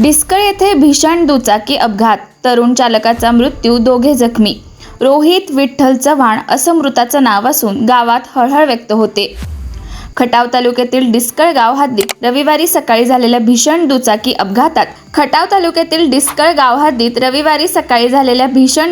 डिस्कळ येथे भीषण दुचाकी अपघात, तरुण चालकाचा मृत्यू, दोघे जखमी. रोहित विठ्ठल चव्हाण असं मृताचं नाव असून गावात हळहळ व्यक्त होते. खटाव तालुक्यातील डिस्कळ गाव हद्दीत रविवारी सकाळी झालेल्या भीषण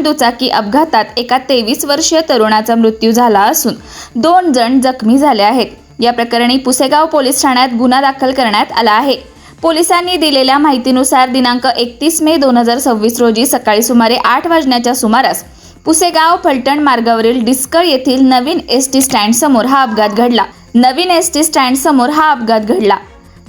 दुचाकी अपघातात एका 23 वर्षीय तरुणाचा मृत्यू झाला असून 2 जण जखमी झाले आहेत. या प्रकरणी पुसेगाव पोलीस ठाण्यात गुन्हा दाखल करण्यात आला आहे. पोलिसांनी दिलेल्या माहितीनुसार दिनांक 31 मे 2026 रोजी सकाळी सुमारे 8 वाजण्याच्या सुमारास पुसेगाव फलटण मार्गावरील डिस्कळ येथील नवीन एसटी स्टँड समोर हा अपघात घडला.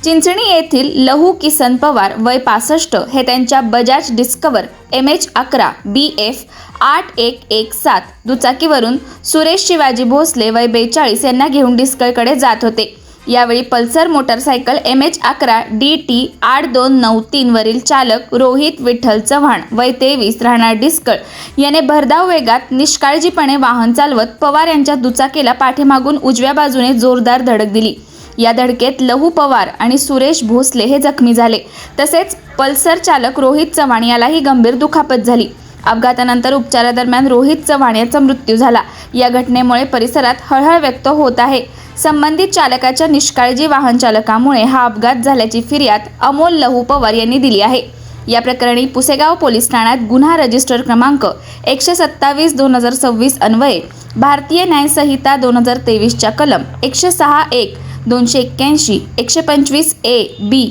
चिंचणी येथील लहू किसन पवार वय 65 हे त्यांच्या बजाज डिस्कवर MH11 BF 8117 दुचाकीवरून सुरेश शिवाजी भोसले वय 42 यांना घेऊन डिस्कळकडे जात होते. यावेळी पल्सर मोटरसायकल MH11 DT 8293 वरील चालक रोहित विठ्ठल चव्हाण वय 23 राहणार डिस्कळ याने भरधाव वेगात निष्काळजीपणे वाहन चालवत पवार यांच्या दुचाकीला पाठीमागून उजव्या बाजूने जोरदार धडक दिली. या धडकेत लहू पवार आणि सुरेश भोसले हे जखमी झाले. तसेच पल्सर चालक रोहित चव्हाण यालाही गंभीर दुखापत झाली. अपघातानंतर उपचारादरम्यान रोहित चव्हाण याचा मृत्यू झाला. या घटनेमुळे परिसरात हळहळ व्यक्त होत आहे. संबंधित चालकाच्या निष्काळजी वाहन चालकामुळे हा अपघात झाल्याची फिर्याद अमोल लहू पवार यांनी दिली आहे. या प्रकरणी पुसेगाव पोलीस ठाण्यात गुन्हा रजिस्टर क्रमांक 127/2026 अन्वये भारतीय न्याय संहिता 2023 च्या कलम 106(1), 281, 125(a)(b),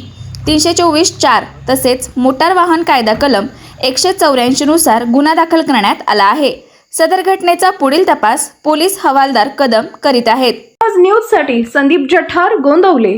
324(4) तसेच मोटार वाहन कायदा कलम 184 नुसार गुन्हा दाखल करण्यात आला आहे. सदर घटनेचा पुढील तपास पोलीस हवालदार कदम करीत आहेत. न्यूज साठी संदीप जठार, गोंदवले.